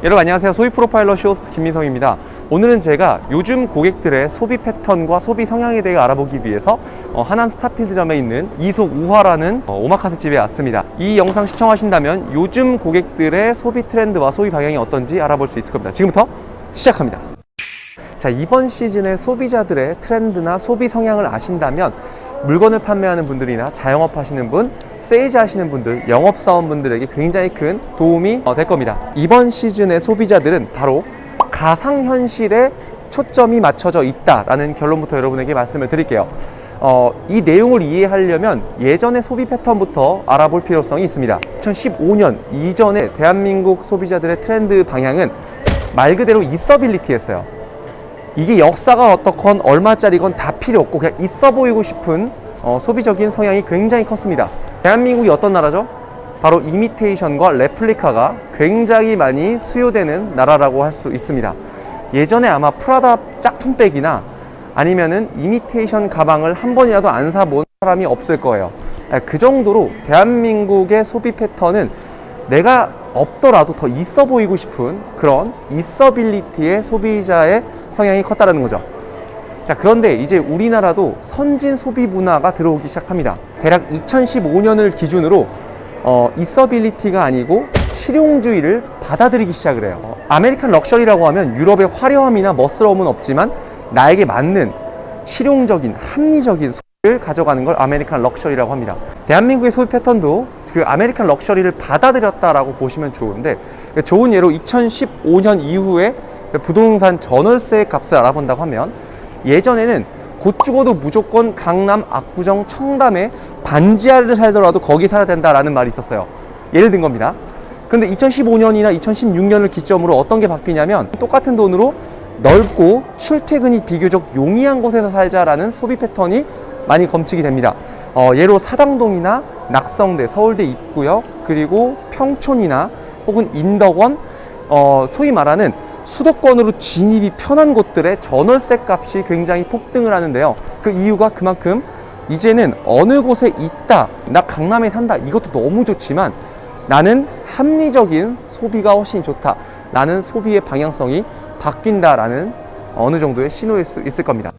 여러분 안녕하세요. 소비 프로파일러 쇼호스트 김민성입니다. 오늘은 제가 요즘 고객들의 소비 패턴과 소비 성향에 대해 알아보기 위해서 하남 스타필드점에 있는 이솝 우화라는 오마카세 집에 왔습니다. 이 영상 시청하신다면 요즘 고객들의 소비 트렌드와 소비 방향이 어떤지 알아볼 수 있을 겁니다. 지금부터 시작합니다. 자, 이번 시즌의 소비자들의 트렌드나 소비 성향을 아신다면 물건을 판매하는 분들이나 자영업 하시는 분, 세일즈 하시는 분들, 영업사원분들에게 굉장히 큰 도움이 될 겁니다. 이번 시즌의 소비자들은 바로 가상현실에 초점이 맞춰져 있다라는 결론부터 여러분에게 말씀을 드릴게요. 이 내용을 이해하려면 예전의 소비 패턴부터 알아볼 필요성이 있습니다. 2015년 이전에 대한민국 소비자들의 트렌드 방향은 말 그대로 있어빌리티였어요. 이게 역사가 어떻건 얼마짜리건 다 필요 없고 그냥 있어 보이고 싶은 소비적인 성향이 굉장히 컸습니다. 대한민국이 어떤 나라죠? 바로 이미테이션과 레플리카가 굉장히 많이 수요되는 나라라고 할 수 있습니다. 예전에 아마 프라다 짝퉁백이나 아니면은 이미테이션 가방을 한 번이라도 안 사본 사람이 없을 거예요. 그 정도로 대한민국의 소비 패턴은 내가 없더라도 더 있어 보이고 싶은 그런 있어빌리티의 소비자의 성향이 컸다는 거죠. 자, 그런데 이제 우리나라도 선진 소비 문화가 들어오기 시작합니다. 대략 2015년을 기준으로 있어빌리티가 아니고 실용주의를 받아들이기 시작을 해요. 아메리칸 럭셔리라고 하면 유럽의 화려함이나 멋스러움은 없지만 나에게 맞는 실용적인 합리적인 소비를 가져가는 걸 아메리칸 럭셔리라고 합니다. 대한민국의 소비 패턴도 그 아메리칸 럭셔리를 받아들였다라고 보시면 좋은데, 좋은 예로 2015년 이후에 부동산 전월세 값을 알아본다고 하면 예전에는 곧 죽어도 무조건 강남, 압구정, 청담에 반지하를 살더라도 거기 살아야 된다라는 말이 있었어요. 예를 든 겁니다. 근데 2015년이나 2016년을 기점으로 어떤 게 바뀌냐면 똑같은 돈으로 넓고 출퇴근이 비교적 용이한 곳에서 살자라는 소비 패턴이 많이 검증이 됩니다. 예로 사당동이나 낙성대, 서울대 입구역, 그리고 평촌이나 혹은 인덕원, 소위 말하는 수도권으로 진입이 편한 곳들의 전월세 값이 굉장히 폭등을 하는데요. 그 이유가 그만큼 이제는 어느 곳에 있다, 나 강남에 산다, 이것도 너무 좋지만 나는 합리적인 소비가 훨씬 좋다, 라는 소비의 방향성이 바뀐다라는 어느 정도의 신호일 수 있을 겁니다.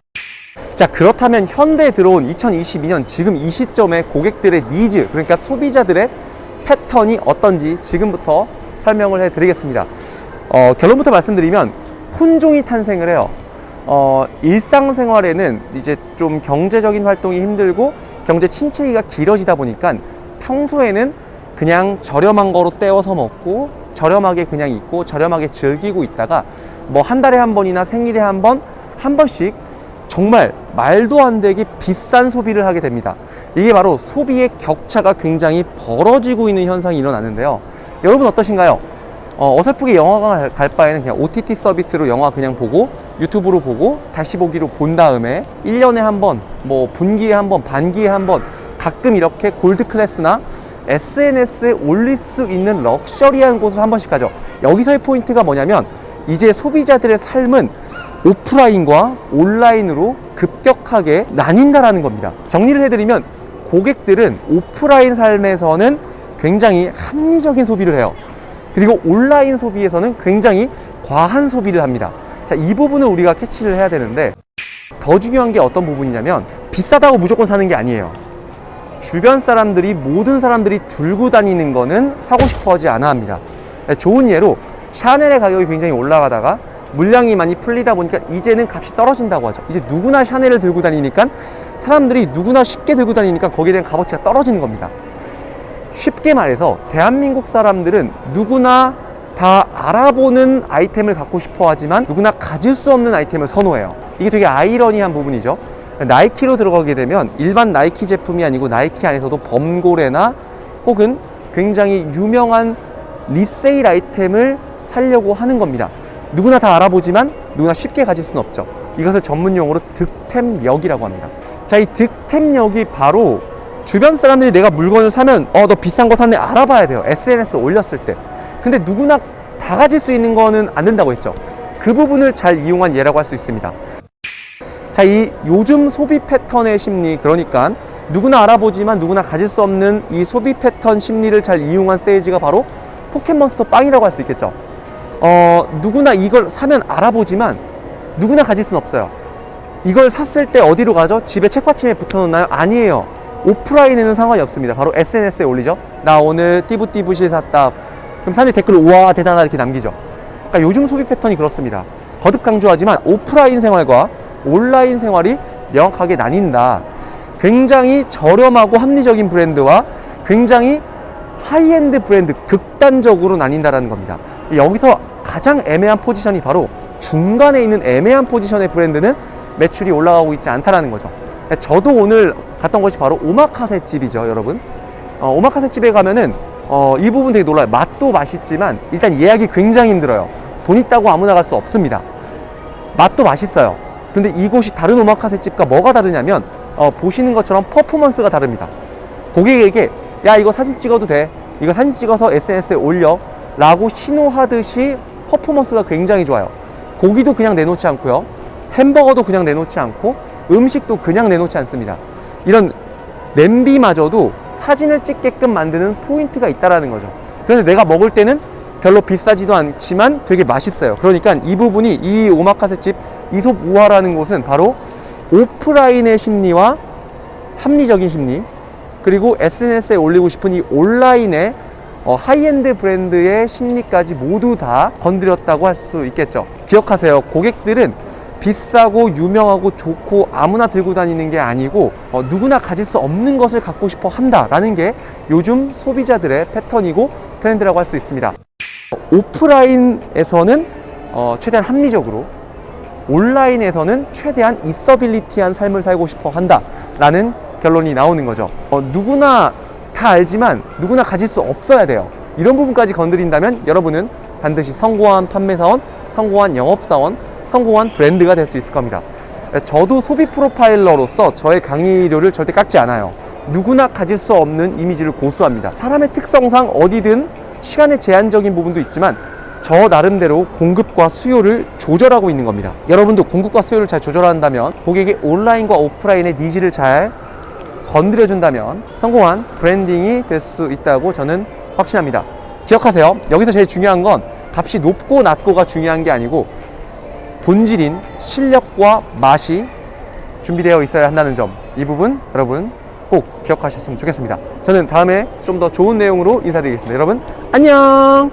자, 그렇다면 현대에 들어온 2022년 지금 이 시점의 고객들의 니즈, 그러니까 소비자들의 패턴이 어떤지 지금부터 설명을 해드리겠습니다. 결론부터 말씀드리면 혼종이 탄생을 해요. 일상생활에는 이제 좀 경제적인 활동이 힘들고 경제 침체기가 길어지다 보니까 평소에는 그냥 저렴한 거로 때워서 먹고 저렴하게 그냥 있고 저렴하게 즐기고 있다가 뭐 한 달에 한 번이나 생일에 한 번씩 정말 말도 안 되게 비싼 소비를 하게 됩니다. 이게 바로 소비의 격차가 굉장히 벌어지고 있는 현상이 일어나는데요. 여러분 어떠신가요? 어설프게 영화관 갈 바에는 그냥 OTT 서비스로 영화 그냥 보고 유튜브로 보고 다시 보기로 본 다음에 1년에 한 번, 뭐 분기에 한 번, 반기에 한 번 가끔 이렇게 골드 클래스나 SNS에 올릴 수 있는 럭셔리한 곳을 한 번씩 가죠. 여기서의 포인트가 뭐냐면 이제 소비자들의 삶은 오프라인과 온라인으로 급격하게 나뉜다라는 겁니다. 정리를 해드리면 고객들은 오프라인 삶에서는 굉장히 합리적인 소비를 해요. 그리고 온라인 소비에서는 굉장히 과한 소비를 합니다. 자, 이 부분을 우리가 캐치를 해야 되는데 더 중요한 게 어떤 부분이냐면 비싸다고 무조건 사는 게 아니에요. 주변 사람들이, 모든 사람들이 들고 다니는 거는 사고 싶어 하지 않아 합니다. 좋은 예로 샤넬의 가격이 굉장히 올라가다가 물량이 많이 풀리다 보니까 이제는 값이 떨어진다고 하죠. 이제 누구나 샤넬을 들고 다니니까 사람들이 누구나 쉽게 들고 다니니까 거기에 대한 값어치가 떨어지는 겁니다. 쉽게 말해서 대한민국 사람들은 누구나 다 알아보는 아이템을 갖고 싶어 하지만 누구나 가질 수 없는 아이템을 선호해요. 이게 되게 아이러니한 부분이죠. 나이키로 들어가게 되면 일반 나이키 제품이 아니고 나이키 안에서도 범고래나 혹은 굉장히 유명한 리세일 아이템을 사려고 하는 겁니다. 누구나 다 알아보지만 누구나 쉽게 가질 수는 없죠. 이것을 전문용어로 득템력이라고 합니다. 자, 이 득템력이 바로 주변 사람들이 내가 물건을 사면 너 비싼 거 샀네 알아봐야 돼요. SNS에 올렸을 때. 근데 누구나 다 가질 수 있는 거는 안 된다고 했죠. 그 부분을 잘 이용한 예라고 할 수 있습니다. 자, 이 요즘 소비 패턴의 심리, 그러니까 누구나 알아보지만 누구나 가질 수 없는 이 소비 패턴 심리를 잘 이용한 세일즈가 바로 포켓몬스터 빵이라고 할 수 있겠죠. 누구나 이걸 사면 알아보지만 누구나 가질 수는 없어요. 이걸 샀을 때 어디로 가죠? 집에 책받침에 붙여놓나요? 아니에요. 오프라인에는 상관이 없습니다. 바로 SNS에 올리죠. 나 오늘 띠부띠부실 샀다. 그럼 사람들이 댓글로 우와 대단하다 이렇게 남기죠. 그러니까 요즘 소비 패턴이 그렇습니다. 거듭 강조하지만 오프라인 생활과 온라인 생활이 명확하게 나뉜다. 굉장히 저렴하고 합리적인 브랜드와 굉장히 하이엔드 브랜드, 극단적으로 나뉜다라는 겁니다. 여기서 가장 애매한 포지션이 바로 중간에 있는 애매한 포지션의 브랜드는 매출이 올라가고 있지 않다라는 거죠. 저도 오늘 갔던 곳이 바로 오마카세 집이죠, 여러분. 오마카세 집에 가면은 이 부분 되게 놀라요. 맛도 맛있지만 일단 예약이 굉장히 힘들어요. 돈 있다고 아무나 갈 수 없습니다. 맛도 맛있어요. 근데 이곳이 다른 오마카세 집과 뭐가 다르냐면 보시는 것처럼 퍼포먼스가 다릅니다. 고객에게 야 이거 사진 찍어도 돼, 이거 사진 찍어서 SNS에 올려 라고 신호하듯이 퍼포먼스가 굉장히 좋아요. 고기도 그냥 내놓지 않고요, 햄버거도 그냥 내놓지 않고 음식도 그냥 내놓지 않습니다. 이런 냄비마저도 사진을 찍게끔 만드는 포인트가 있다라는 거죠. 그런데 내가 먹을 때는 별로 비싸지도 않지만 되게 맛있어요. 그러니까 이 부분이, 이 오마카세 집 이솝 우화라는 곳은 바로 오프라인의 심리와 합리적인 심리, 그리고 SNS에 올리고 싶은 이 온라인의 하이엔드 브랜드의 심리까지 모두 다 건드렸다고 할 수 있겠죠. 기억하세요. 고객들은 비싸고 유명하고 좋고 아무나 들고 다니는 게 아니고 누구나 가질 수 없는 것을 갖고 싶어 한다라는 게 요즘 소비자들의 패턴이고 트렌드라고 할 수 있습니다. 오프라인에서는 최대한 합리적으로, 온라인에서는 최대한 있어빌리티한 삶을 살고 싶어 한다라는 결론이 나오는 거죠. 누구나 다 알지만 누구나 가질 수 없어야 돼요. 이런 부분까지 건드린다면 여러분은 반드시 성공한 판매사원, 성공한 영업사원, 성공한 브랜드가 될 수 있을 겁니다. 저도 소비 프로파일러로서 저의 강의료를 절대 깎지 않아요. 누구나 가질 수 없는 이미지를 고수합니다. 사람의 특성상 어디든 시간의 제한적인 부분도 있지만 저 나름대로 공급과 수요를 조절하고 있는 겁니다. 여러분도 공급과 수요를 잘 조절한다면, 고객의 온라인과 오프라인의 니즈를 잘 건드려준다면 성공한 브랜딩이 될 수 있다고 저는 확신합니다. 기억하세요. 여기서 제일 중요한 건 값이 높고 낮고가 중요한 게 아니고 본질인 실력과 맛이 준비되어 있어야 한다는 점, 이 부분 여러분 꼭 기억하셨으면 좋겠습니다. 저는 다음에 좀 더 좋은 내용으로 인사드리겠습니다. 여러분 안녕.